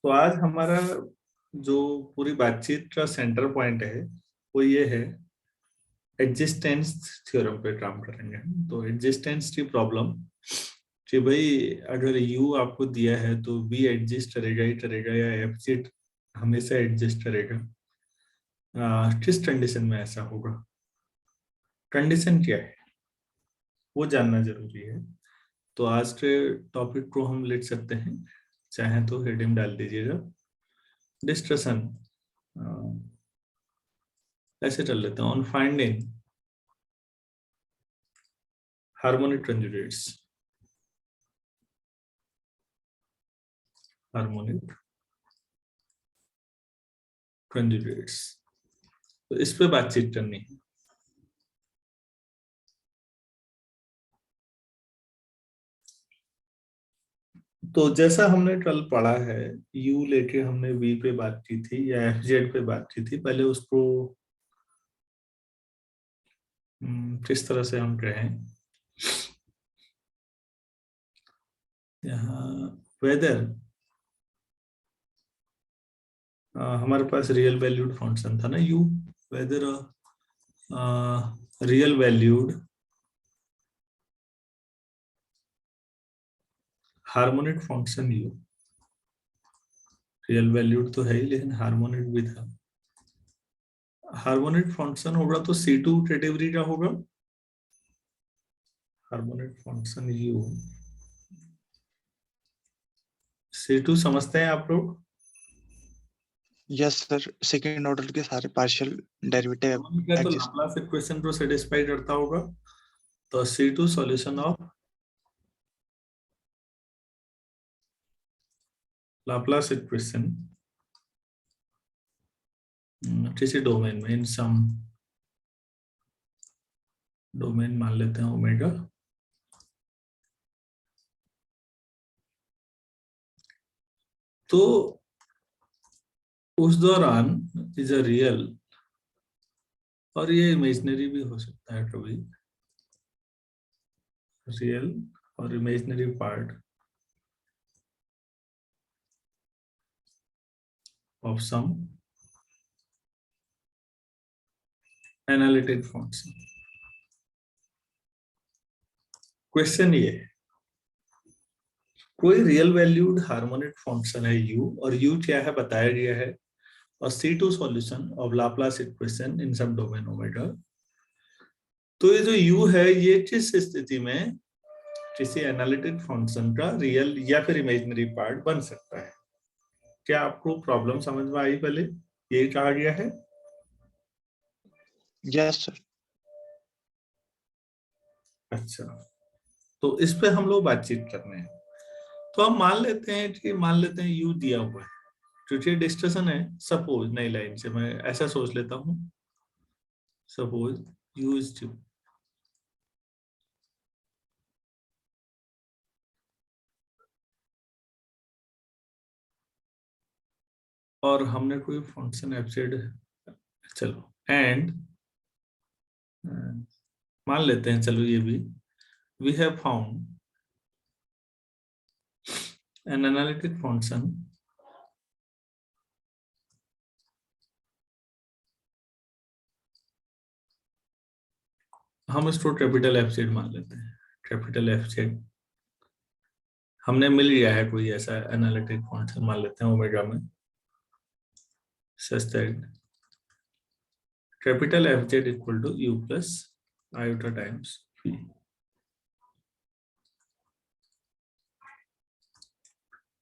तो आज हमारा जो पूरी बातचीत का सेंटर पॉइंट है वो ये है, एग्जिस्टेंस थ्योरम पे काम करेंगे। तो एग्जिस्टेंस की प्रॉब्लम कि भाई अगर यू आपको दिया है तो बी एग्जिस्ट करेगा ही करेगा या एफ जेड हमेशा एग्जिस्ट करेगा। किस कंडीशन में ऐसा होगा, कंडीशन क्या है वो जानना जरूरी है। तो आज के टॉपिक को हम लिख सकते हैं, चाहे तो हेडिंग डाल दीजिएगा डिस्कशन। ऐसे चल लेते हैं, on finding harmonic conjugates. Harmonic conjugates, तो इस पे बातचीत करनी है। तो जैसा हमने कल पढ़ा है, यू लेके हमने वी पे बात की थी या एफ जेड पे बात की थी। पहले उसको किस तरह से हम कहें, यहाँ वेदर हमारे पास रियल वैल्यूड फंक्शन था ना u, whether real valued harmonic function u, real valued तो है ही लेकिन हार्मोनिक भी था। हार्मोनिक फंक्शन होगा तो C2 कैटेगरी का होगा। हार्मोनिक फंक्शन यू C2 समझते हैं आप लोग? यस सर, सेकेंड ऑर्डर के सारे पार्शियल डेरिवेटिव क्या तो एग्जिस्ट। लाप्लास इक्वेशन को सेटिस्फाई करता होगा। तो C2 solution of Laplace equation किसी डोमेन में, इन सम डोमेन मान लेते हैं ओमेगा, तो उस दौरान इज अ रियल, और ये इमेजिनरी भी हो सकता है कभी, रियल और imaginary part of some analytic function. Question ये है, कोई रियल वैल्यूड हार्मोनिक फंक्शन है u, और u क्या है बताया गया है, और C2 solution of Laplace equation in some domain omega. तो ये जो u है ये किस स्थिति में किसी एनालिटिक फंक्शन का रियल या फिर इमेजिनरी पार्ट बन सकता है? क्या आपको प्रॉब्लम समझ में आई? पहले यही कहा गया है। Yes sir. अच्छा, तो इस पे हम लोग बातचीत कर रहे हैं। तो हम मान लेते हैं कि u दिया हुआ है, क्योंकि डिस्कशन है। सपोज नई लाइन से मैं ऐसा सोच लेता हूं, सपोज u इज 2, और हमने कोई फंक्शन एफ जेड, चलो एंड मान लेते हैं, चलो ये भी, we have found an analytic function हम इसको कैपिटल एफ जेड मान लेते हैं। कैपिटल एफ जेड हमने मिल गया है, कोई ऐसा एनालिटिक फंक्शन मान लेते हैं ओमेगा में, such that capital F Z equal to U plus iota times P.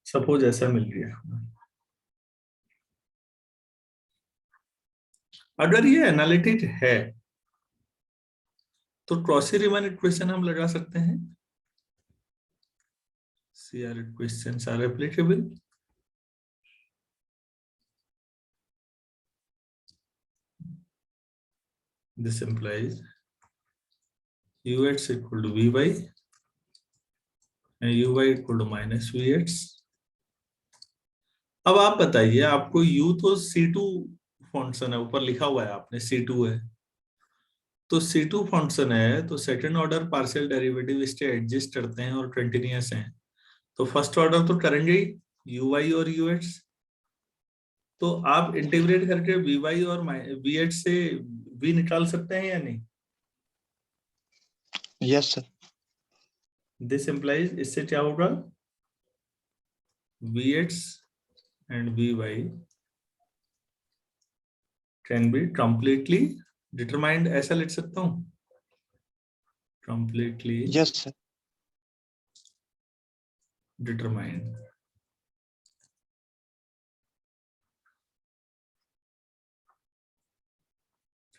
Suppose ऐसा मिल गया। अगर ये एनालिटिक है तो क्रॉसी रीमन इक्वेशन हम लगा सकते हैं। CR equations are applicable. This implies ux equal to vy and uy equal to minus vx. अब आप बताइए, आपको u तो C2 फंक्शन है, ऊपर लिखा हुआ है आपने C2 है, तो C2 फंक्शन है तो सेकंड ऑर्डर पार्शियल डेरिवेटिव इसके एग्जिस्ट करते हैं और कंटिन्यूअस हैं, तो फर्स्ट ऑर्डर तो करेंगे ही uy और ux। तो आप इंटीग्रेट करके वी वाई और वी एच से वी निकाल सकते हैं या नहीं? Yes sir. दिस इम्प्लाइज, इससे क्या होगा, V H and V Y can be completely determined, ऐसा लिख सकता हूं, completely yes sir. Determined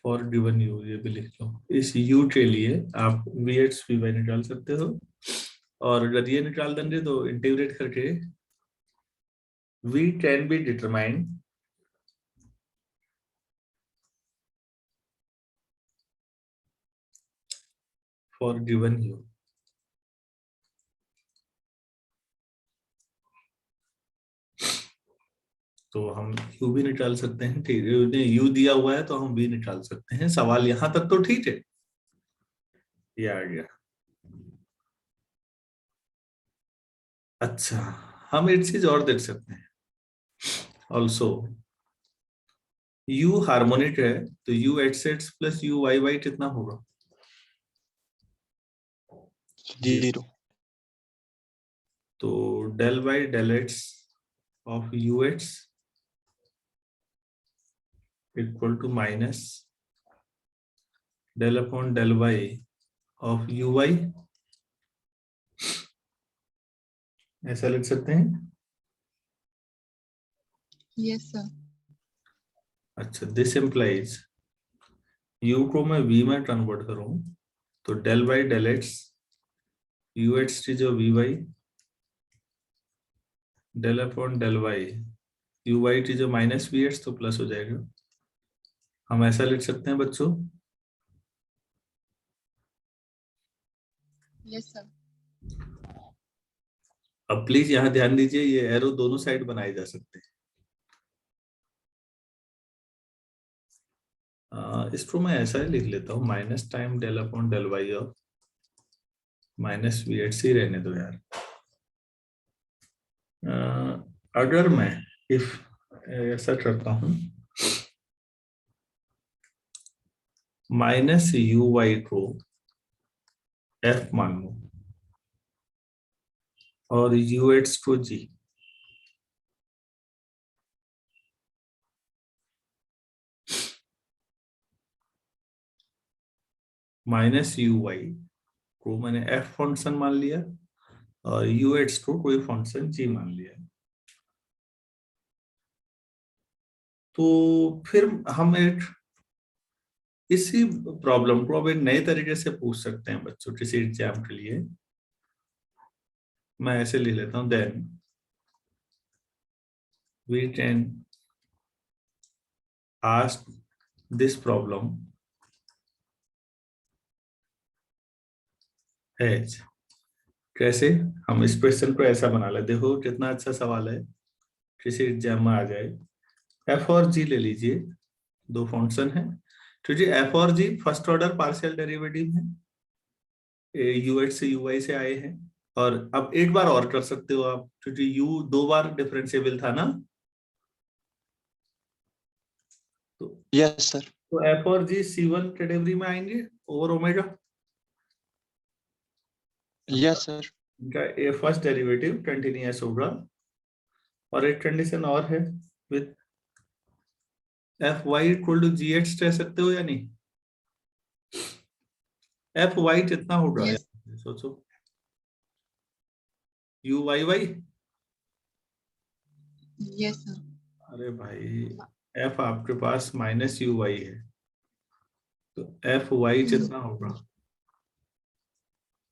for given U, ये भी लिख लो। इस यू के लिए आप वी एच वी वाई निकाल सकते हो, और अगर ये निकाल देंगे तो इंटीग्रेट करके V can be determined for given U. तो हम यू भी निकाल सकते हैं, ठीक है, यू दिया हुआ है तो हम भी निकाल सकते हैं। सवाल यहां तक तो ठीक है, ये आ गया। अच्छा, हम एक चीज और देख सकते हैं ऑल्सो, यू हार्मोनिक है तो U H X plus U Y Y कितना होगा? 0। तो del Y del X of U X equal to minus del upon del Y of U Y, ऐसा लिख सकते हैं। Yes sir. अच्छा, दिस इम्प्लाइज यू को मैं वी में कन्वर्ट करूं तो del Y del X U X की जो V Y del upon del Y U Y की जो माइनस वी एक्स तो प्लस हो जाएगा। हम ऐसा लिख सकते हैं बच्चों। Yes sir. अब प्लीज यहाँ ध्यान दीजिए, ये एरो दोनों साइड बनाए जा सकते हैं। इसको मैं ऐसा ही लिख लेता हूँ, minus time del upon del Y of minus V at C, रहने दो यार। अगर मैं इफ ऐसा करता हूं, माइनस यू वाई को एफ मान लो और यू एट्स को जी, माइनस यू वाई को मैंने एफ फंक्शन मान लिया और यू एट्स को कोई फंक्शन जी मान लिया, तो फिर हम एक इसी प्रॉब्लम को अब एक नए तरीके से पूछ सकते हैं बच्चों किसी एग्जाम के लिए। मैं ऐसे लिख लेता हूं, then V can ask this problem as, कैसे, हम इस क्वेश्चन को ऐसा बना ले, देखो कितना अच्छा सवाल है, किसी एग्जाम में आ जाए। एफ और जी ले लीजिए, दो फंक्शन है, क्योंकि एफ और जी फर्स्ट ऑर्डर पार्शियल डेरिवेटिव है, यू एच से यू वाई से आए हैं। और अब एक बार और कर सकते हो आप, क्योंकि यू दो बार डिफरेंशिएबल था ना, तो यस सर। तो एफ और जी C1 कैटेगरी में आएंगे ओवर ओमेगा। Yes sir. इनका ए फर्स्ट डेरिवेटिव कंटिन्यूअस होगा। और एक कंडीशन और है, with F Y equal to G H कह सकते हो या नहीं? एफ वाई कितना होगा Yes. यार, सोचो, U Y Y, yes sir. अरे भाई एफ आपके पास माइनस यू वाई है, तो एफ वाई कितना होगा,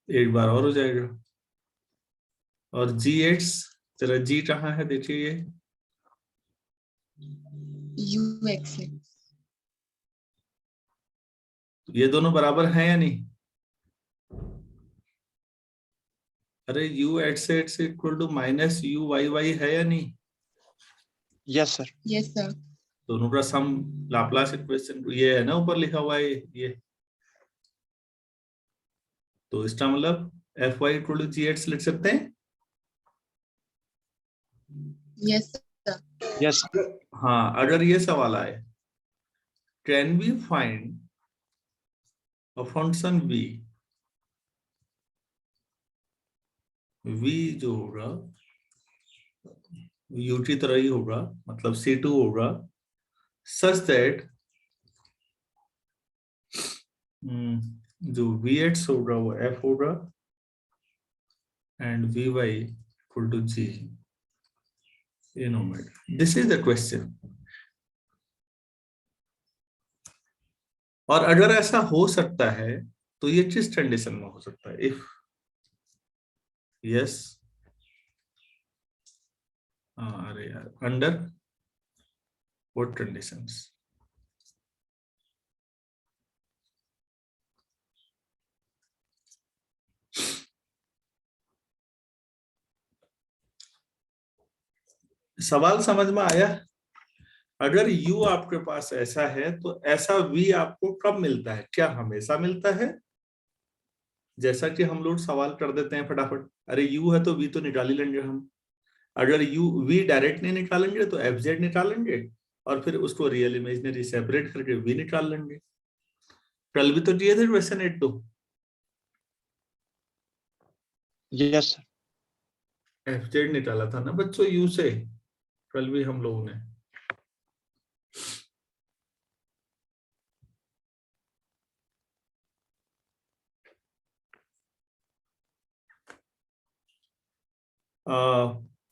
एक बार और हो जाएगा। और जी एट्स, जरा जी कहाँ है देखिए, यू एक्स है। ये दोनों बराबर हैं या नहीं? अरे U X X equal to minus U Y Y है या नहीं? Yes sir. Yes sir. दोनों का सम लाप्लास इक्वेशन ये है ना, ऊपर लिखा हुआ है ये। तो इसका मतलब F Y equal to G एट्स लिख सकते हैं। Yes sir. Yes. हाँ, अगर ये सवाल आए, can we find a function v, v जो होगा u की तरह ही होगा, मतलब c2 होगा, सच दैट जो vx होगा वो f होगा and vy equal to g in omega. This is the question. और अगर ऐसा हो सकता है तो ये किस कंडीशन में हो सकता है? इफ यस, अरे यार, अंडर व्हाट कंडीशंस? सवाल समझ में आया? अगर u आपके पास ऐसा है तो ऐसा v आपको कब मिलता है? क्या हमेशा मिलता है? जैसा कि हम लोग सवाल कर देते हैं फटाफट, अरे u है तो v तो निकाल ही लेंगे हम। अगर v डायरेक्ट नहीं निकालेंगे तो fz निकालेंगे और फिर उसको रियल इमेजिनरी सेपरेट करके v निकाल लेंगे। कल भी तो दिए थे क्वेश्चन 8 2। Yes, sir. fz निकाला था ना बच्चों u से, कल भी हम लोगों ने।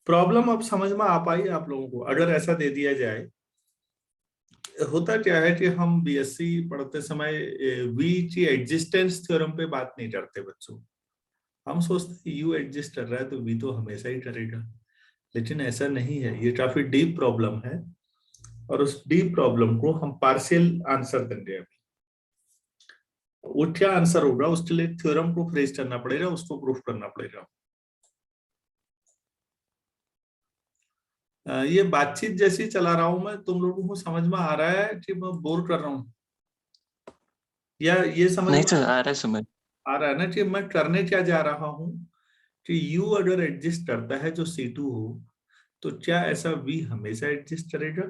प्रॉब्लम अब समझ में आ पाई आप लोगों को? अगर ऐसा दे दिया जाए, होता क्या है कि हम बीएससी पढ़ते समय वी की एग्जिस्टेंस थ्योरम पे बात नहीं करते बच्चों। हम सोचते हैं यू एग्जिस्ट कर रहा है तो वी तो हमेशा ही करेगा, लेकिन ऐसा नहीं है। ये काफी डीप प्रॉब्लम है और उस डीप प्रॉब्लम को हम पार्शियल आंसर देंगे। अभी वो क्या आंसर होगा उसके लिए थ्योरम को फ्रेज करना पड़ेगा, उसको प्रूफ करना पड़ेगा। ये बातचीत जैसी चला रहा हूं मैं, तुम लोगों को समझ में आ रहा है कि मैं बोर कर रहा हूँ? या ये समझ नहीं में सर, आ रहा है समझ। आ रहा है ना कि मैं करने क्या जा रहा हूं? कि u अगर एग्जिस्ट करता है जो c2 हो, तो क्या ऐसा v हमेशा एग्जिस्ट करेगा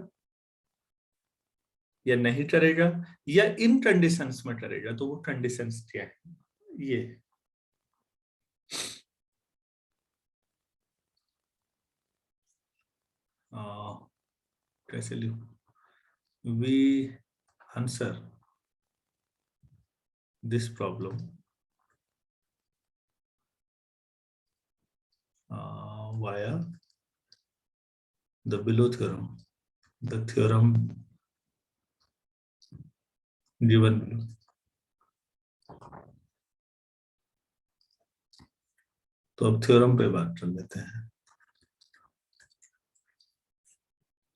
या नहीं करेगा, या इन कंडीशंस में करेगा? तो वो कंडीशंस क्या है? ये कैसे लिखूं? We answer this problem via the below theorem, the theorem given below. तो अब थ्योरम पे बात कर लेते हैं।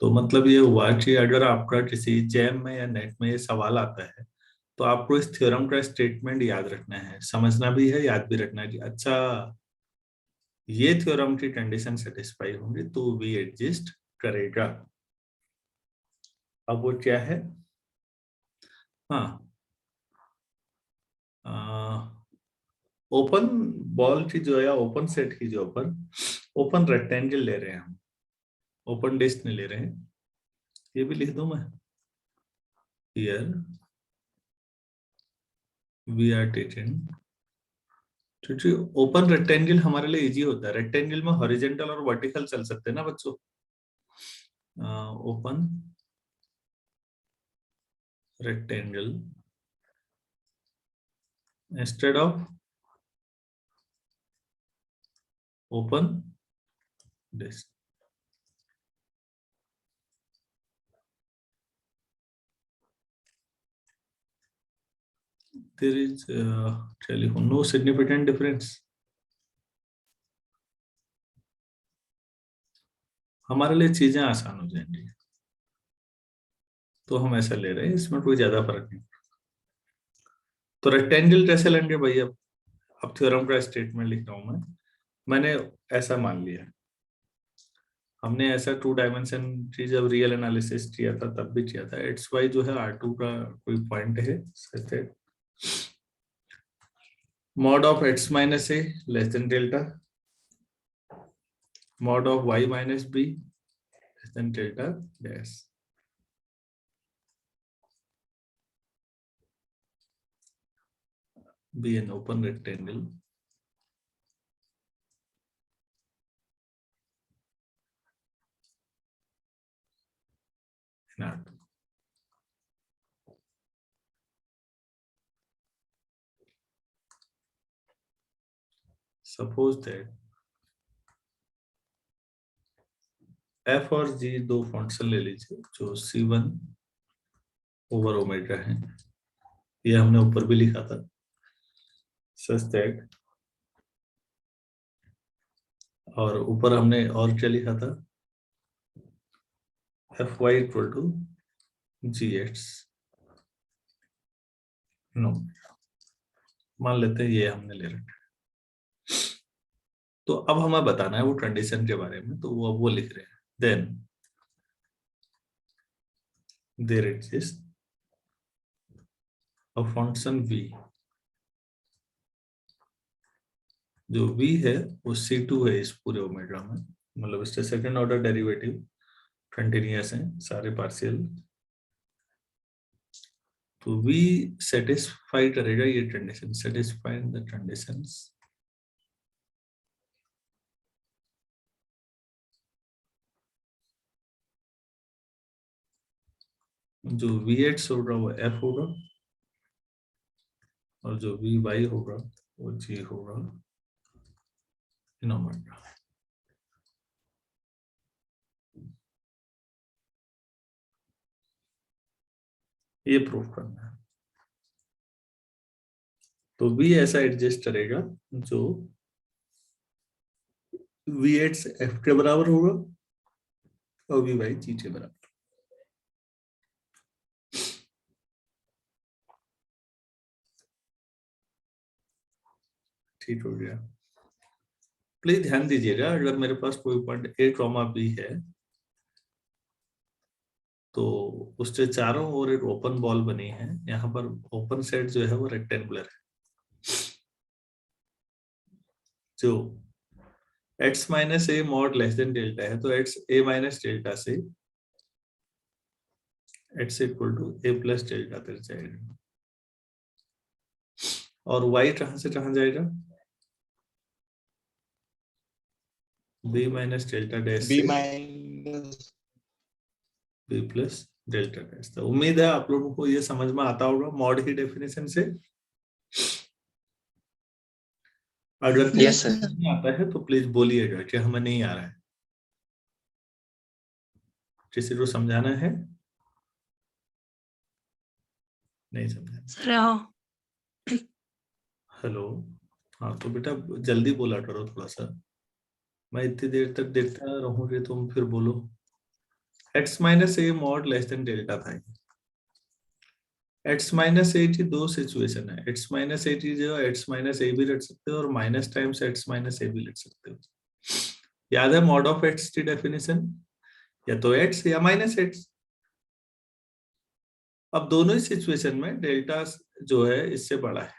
तो मतलब ये हुआ कि अगर आपका किसी जैम में या नेट में ये सवाल आता है तो आपको इस थ्योरम का स्टेटमेंट याद रखना है, समझना भी है, याद भी रखना है कि अच्छा ये थ्योरम की कंडीशन सेटिस्फाई होंगी तो वी एग्जिस्ट करेगा। अब वो क्या है? हाँ, ओपन बॉल की जो है, ओपन सेट की जो ओपन रेक्टेंगल ले रहे हैं हम, ओपन डिस्क नहीं ले रहे हैं। ये भी लिख दूं मैं, हियर वी आर टेकिंग, क्योंकि ओपन रेक्टेंगल हमारे लिए इजी होता है। रेक्टेंगल में हॉरिजॉन्टल और वर्टिकल चल सकते हैं ना बच्चों। Open rectangle instead of open disc. there is no significant difference। हमारे लिए चीजें आसान हो जाएंगी तो हम ऐसा ले रहे हैं, इसमें कोई ज्यादा फर्क नहीं। तो रेक्टेंगल कैसे लेंगे भाई? अब थ्योरम का स्टेटमेंट लिख रहा हूं मैं। मैंने ऐसा मान लिया, हमने ऐसा 2 डायमेंशन की जब रियल एनालिसिस किया था तब भी किया था। एक्स वाई जो है R2 का कोई पॉइंट है, mod of x minus a less than delta, mod of y minus b less than delta dash. Be an open rectangle in R2. Suppose that f और g दो function ले लीजिए जो c1 ओवर ओमेगा है, ये हमने ऊपर भी लिखा था, सच दैट, और ऊपर हमने और क्या लिखा था, fy equal to gx no, मान लेते हैं ये हमने ले रखा है। तो अब हमें बताना है वो कंडीशन के बारे में, तो वो अब वो लिख रहे हैं, then there exist a function v, जो v है वो c2 है इस पूरे ओमेगा में, मतलब इसके सेकंड ऑर्डर डेरिवेटिव कंटिन्यूअस हैं सारे पार्शियल, तो v सेटिस्फाई करेगा ये कंडीशन, सेटिस्फाइंग द कंडीशंस जो vx होगा वो f होगा और जो vy होगा वो g होगा इन ओमेगा। ये प्रूफ करना है। तो v ऐसा एडजस्ट करेगा जो vx f के बराबर होगा और vy g के बराबर। ठीक हो गया। प्लीज ध्यान दीजिएगा, अगर मेरे पास कोई पॉइंट a, b है तो उसके चारों ओर एक ओपन बॉल बनी है, यहाँ पर ओपन सेट जो है वो रेक्टेंगुलर है, जो x minus A mod less than delta है, तो x a माइनस डेल्टा से x equal to a plus delta तक जाएगा, और y कहां से कहां जाएगा, b minus delta dash b से minus b plus delta dash. तो उम्मीद है आप लोगों को ये समझ में आता होगा मॉड की डेफिनेशन से। अगर Yes, sir. नहीं आता है तो प्लीज बोलिएगा कि हमें नहीं आ रहा है, किसी को समझाना है, नहीं समझाना। सर हाँ, हेलो, हाँ तो बेटा जल्दी बोला करो थोड़ा सा, मैं इतनी देर तक देखता रहूंगी तुम फिर बोलो। x minus A mod less than delta था, x माइनस ए की दो सिचुएशन है, x माइनस ए की जगह x माइनस ए भी रख सकते हो और माइनस टाइम्स x माइनस ए भी लिख सकते हो। याद है मॉड ऑफ x की डेफिनेशन, या तो x या माइनस x। अब दोनों ही सिचुएशन में डेल्टा जो है इससे बड़ा है,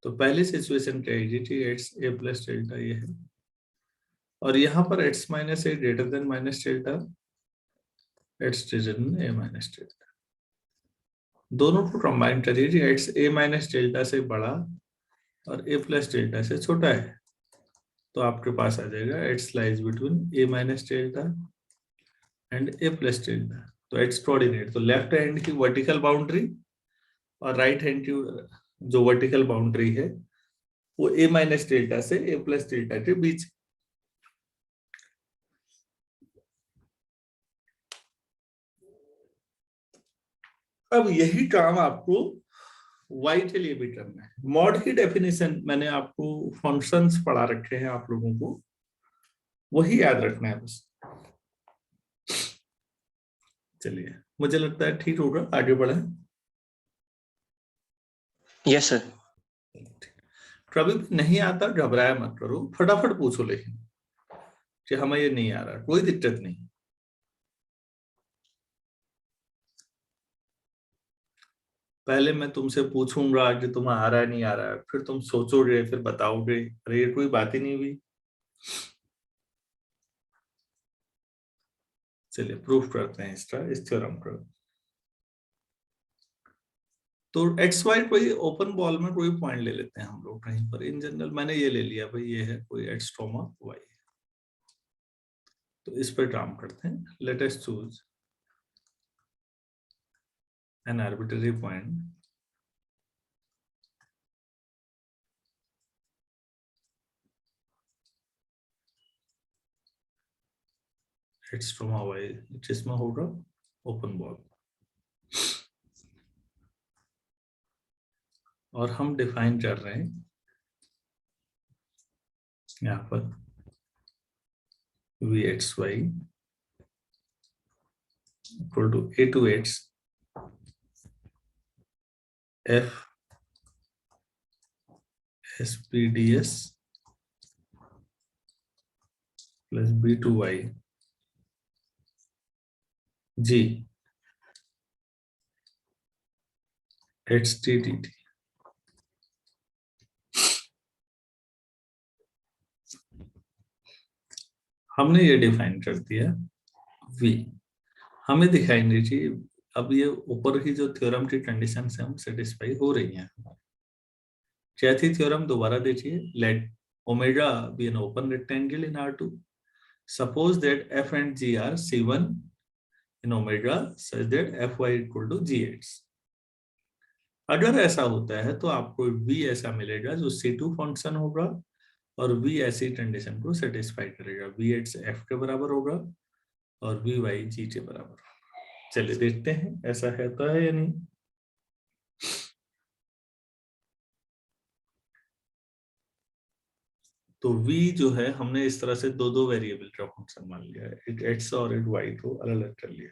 तो पहली सिचुएशन क्या है कि x a प्लस डेल्टा ये है, और यहाँ पर x minus A greater than minus delta, x greater than a minus delta. दोनों को कंबाइन करिए कि x a माइनस डेल्टा से बड़ा और a प्लस डेल्टा से छोटा है, तो आपके पास आ जाएगा x lies between a minus delta and a plus delta. तो x कोऑर्डिनेट, तो लेफ्ट हैंड की वर्टिकल बाउंड्री और राइट हैंड की जो वर्टिकल बाउंड्री है वो a माइनस डेल्टा से a प्लस डेल्टा के बीच। अब यही काम आपको y के लिए भी करना है। मॉड की डेफिनेशन मैंने आपको फंक्शंस पढ़ा रखे हैं, आप लोगों को वही याद रखना है बस। चलिए, मुझे लगता है ठीक होगा, आगे बढ़े। Yes, sir. कभी भी नहीं आता घबराया मत करो, फटाफट पूछो, लेकिन कि हमें ये नहीं आ रहा, कोई दिक्कत नहीं। पहले मैं तुमसे पूछूंगा कि तुम्हें आ रहा है नहीं आ रहा है, फिर तुम सोचोगे, फिर बताओगे, अरे ये कोई बात ही नहीं हुई। चलिए प्रूफ करते हैं इसका, इस थ्योरम का। तो एक्स वाई कोई ओपन बॉल में कोई पॉइंट ले लेते हैं हम लोग कहीं पर। इन जनरल मैंने ये ले लिया भाई, ये है कोई एक्स ट्रोमा वाई। तो इस पर काम करते हैं। Let us choose an arbitrary point X ट्रोमा वाई, जिसमें होगा ओपन बॉल। और हम डिफाइन कर रहे हैं यहाँ पर V X Y equal to A to X F S P D S plus B to Y G H T D T. हमने ये डिफाइन कर दिया v। हमें दिखाई नहीं चाहिए अब ये ऊपर की जो थ्योरम की कंडीशन से हम सेटिस्फाई हो रही हैं। चौथी थ्योरम दोबारा देखिए। Let omega be an open rectangle in R2, suppose that f and g are C1 in omega such that fy equal to gx। अगर ऐसा होता है तो आपको v ऐसा मिलेगा जो C2 फंक्शन होगा और v ऐसी कंडीशन को सेटिस्फाई करेगा। vx f के बराबर होगा और vy g के बराबर होगा। चलिए देखते हैं ऐसा है तो है या नहीं। तो v जो है हमने इस तरह से दो दो वेरिएबल का फंक्शन मान लिया है, एक x और एक y को अलग अलग कर लिया।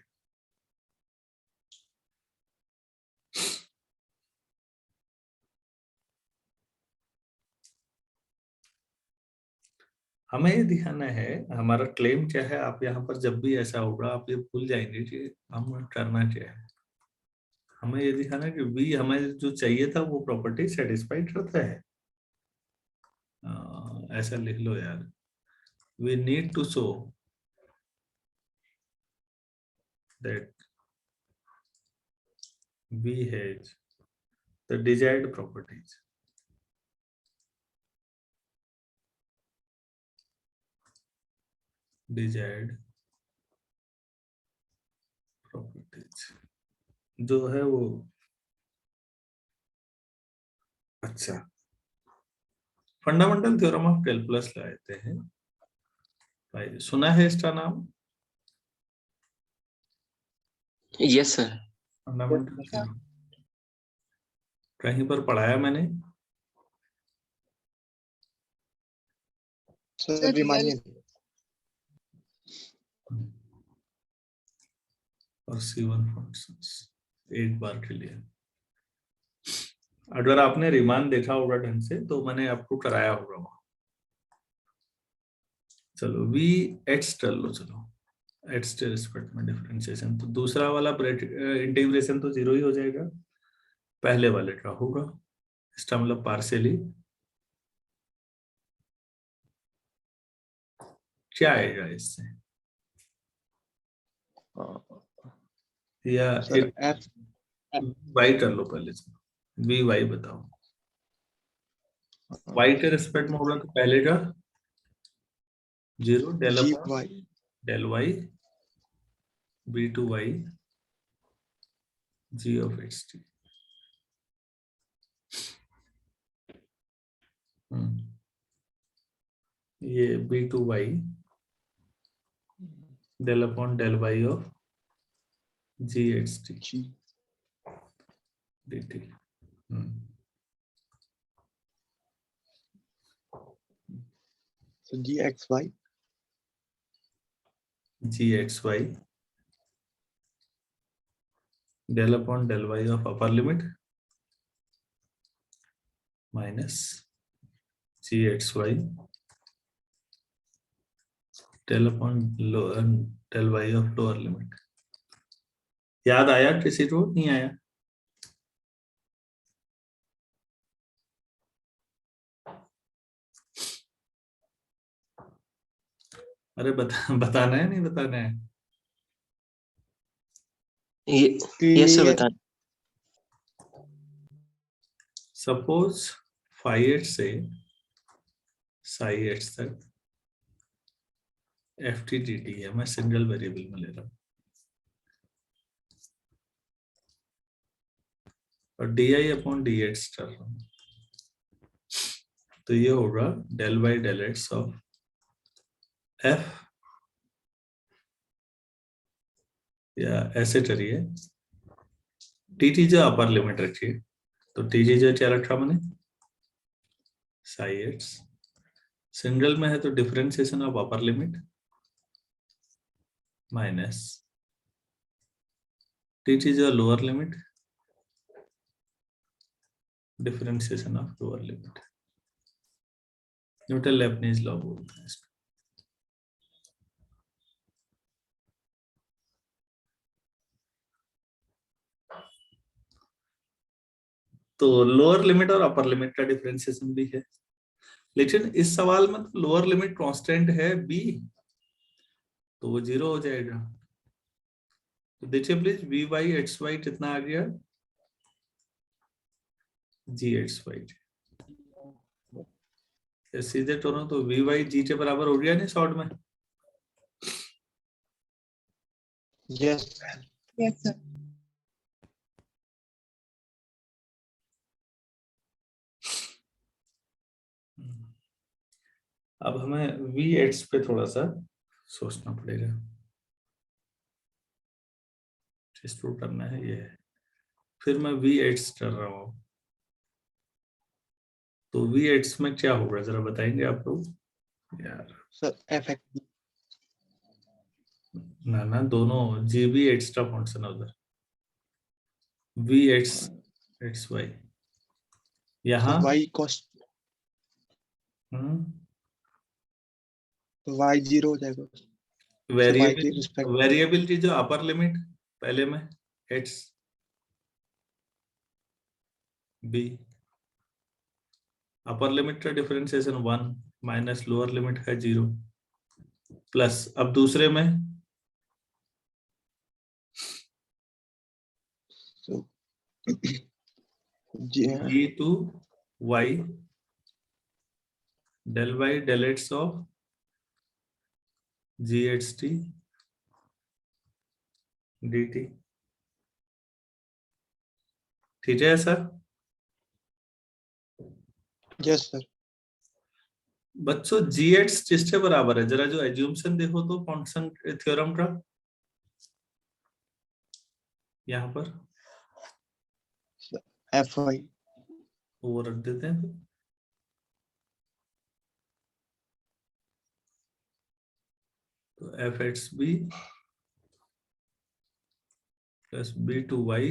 हमें ये दिखाना है हमारा क्लेम क्या है। आप यहाँ पर जब भी ऐसा होगा आप ये भूल जाएंगे कि हम करना क्या है। हमें ये दिखाना है कि v हमें जो चाहिए था वो प्रॉपर्टी सेटिस्फाई करता है। ऐसा लिख लो यार, we need to show that v has the desired properties। desired properties जो है वो, अच्छा फंडामेंटल थ्योरम ऑफ कैलकुलस लाते हैं भाई। सुना है इसका नाम? Yes sir. फंडामेंटल थ्योरम कहीं पर पढ़ाया मैंने? सर रिमाइंड और C1 फंक्शंस एक बार के लिए। अगर आपने रिमान देखा होगा ढंग से तो मैंने आपको कराया होगा वहां। चलो v x कर लो, चलो x के रिस्पेक्ट में डिफरेंशिएशन। तो दूसरा वाला इंटीग्रेशन तो जीरो ही हो जाएगा, पहले वाले का होगा। इसका मतलब पार्शियली क्या आएगा इससे, या सर एफ y कर लो पहले। चलो v y बताओ। y के रिस्पेक्ट में होगा तो पहले का zero del G upon Y del y b to y g of x t। ये b to y del upon del y of g x t G dt। Sir G X Y g x y del upon del y of upper limit minus g x y del upon del y of lower limit. याद आया किसी को? नहीं आया? अरे बताना है नहीं बताना है? यस सर बताएं। सपोज फाइव एट से साई एट तक एफ टी डी टी है, मैं सिंगल वेरिएबल में ले रहा हूँ, और D I upon D eights कर रहा हूँ, तो ये होगा del by del eights of F, या ऐसे चलिए टी टी जो अपर लिमिट रखिए, तो टी जी जो क्या रखा मैंने साई एट्स, सिंगल में है तो differentiation of upper limit minus T T जो lower limit differentiation of lower limit, Newton Leibniz law बोलते हैं इसको। तो लोअर लिमिट और अपर लिमिट का डिफरेंशिएशन भी है, लेकिन इस सवाल में तो लोअर लिमिट कांस्टेंट है बी, तो वो 0 हो जाएगा। तो देखिए please V Y X Y कितना आ गया, जी एक्स वाई, सीधे दोनों तो वी वाई जी के बराबर हो गया नहीं शॉर्ट में। Yes Yes, sir. अब हमें वी एक्स पे थोड़ा सा सोचना पड़ेगा, शुरू करना है ये है, फिर मैं वी एक्स कर रहा हूँ, तो वी एक्स में क्या होगा जरा बताएंगे आप लोग यार। सर एफ एक्स ना दोनों जी बी एक्स का फंक्शन है उधर, वी एक्स एक्स वाई यहाँ वाई कॉस्ट तो वाई 0 हो जाएगा। वाई के रिस्पेक्ट वेरिएबल की जो अपर लिमिट पहले में एक्स बी, अपर लिमिट का डिफरेंशिएशन 1 माइनस लोअर लिमिट है 0 प्लस, अब दूसरे में G two Y del Y del X of G H T D T, ठीक है सर। यस सर बच्चों जी एक्स किसके बराबर है, जरा जो एज्यूम्शन देखो तो फंक्शन थ्योरम का यहाँ पर एफ वाई वो रख देते हैं, तो F X B plus B to Y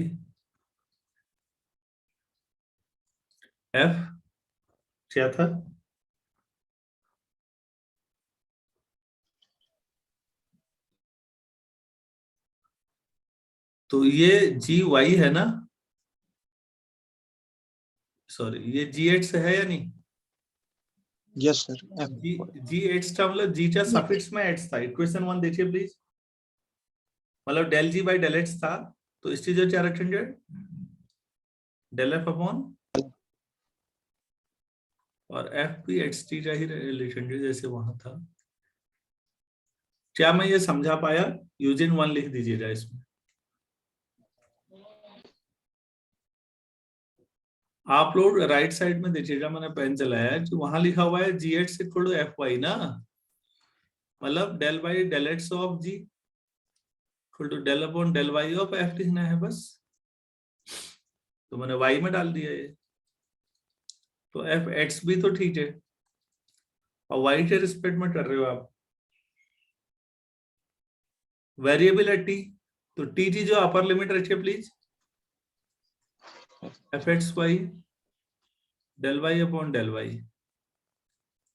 F क्या था, तो ये जी वाई है ना, सॉरी ये जी एट्स है या नहीं, यस सर जी एट्स का मतलब जी का सफिक्स में एट्स था, इक्वेशन 1 देखिए प्लीज, मतलब डेल जी बाई डेल एट्स था, तो इस चीज क्या रखेंगे डेल एफ अपॉन, और एफ भी एक्स टी का ही लिखेंगे जैसे वहां था। क्या मैं ये समझा पाया, यूजिन 1 लिख दीजिएगा इसमें। आप लोग राइट साइड में देखिएगा, मैंने पेन चलाया है कि वहां लिखा हुआ है G X equal to F Y ना, मतलब del by del X of G equal to del upon del Y of F लिखना है बस, तो मैंने वाई में डाल दिया ये, तो एफ एक्स भी तो ठीक है, और वाई के रिस्पेक्ट में कर रहे हो आप, वेरिएबल है टी, तो टी जी जो अपर लिमिट रखिए please, F X Y del Y upon del Y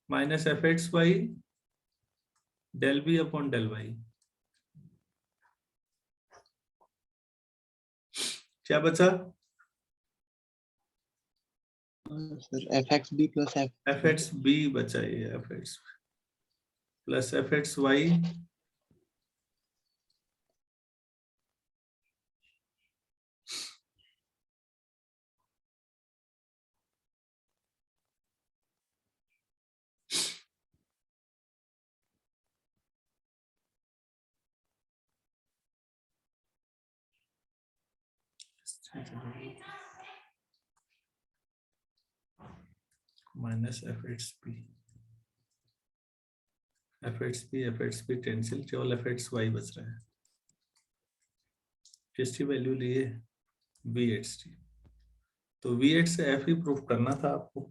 minus F X Y del B upon del Y, क्या बचा sir F X B plus F X B बचा, ये F X plus F X Y minus F H P टेंसिल, केवल F H Y बच रहा है। किसकी वैल्यू लिए? V H T. तो वी एच से एफ ही प्रूफ करना था आपको।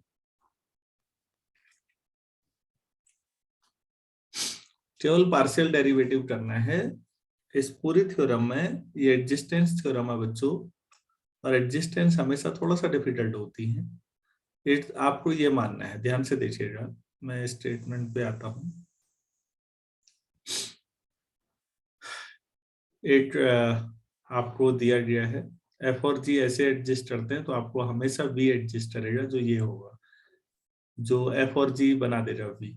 केवल पार्शियल डेरिवेटिव करना है। इस पूरी थ्योरम में ये एग्जिस्टेंस थ्योरम है बच्चों, और एग्जिस्टेंस हमेशा थोड़ा सा डिफिकल्ट होती है। आपको ये मानना है, ध्यान से देखिएगा, मैं स्टेटमेंट पे आता हूँ। एक आपको दिया गया है एफ और जी ऐसे एडजस्ट करते हैं, तो आपको हमेशा वी एडजस्ट करेगा, जो ये होगा, जो एफ और जी बना देगा वी,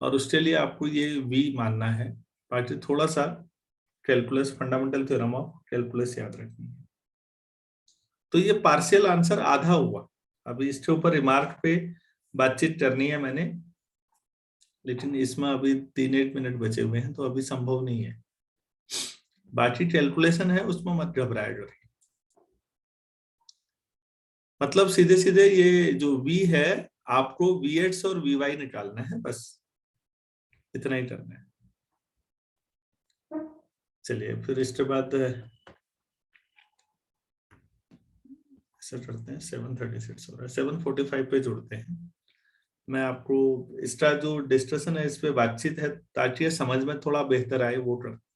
और उसके लिए आपको ये वी मानना है। बाकी थोड़ा सा calculus, fundamental theorem of calculus याद रखनी है। तो ये पार्शियल आंसर आधा हुआ। अभी इसके ऊपर रिमार्क पे बातचीत करनी है मैंने, लेकिन इसमें अभी 3-1 मिनट बचे हुए हैं, तो अभी संभव नहीं है। बाकी कैलकुलेशन है, उसमें मत घबराएगा। मतलब सीधे सीधे ये जो v है, आपको vx और vy निकालना है, बस इतना ही करना है। चलिए फिर इसके बाद ऐसा करते हैं, 7:36 हो रहा है, 7:45 पे जुड़ते हैं। मैं आपको इसका जो डिस्कशन है, इस पे बातचीत है, ताकि समझ में थोड़ा बेहतर आए, वो करते हैं।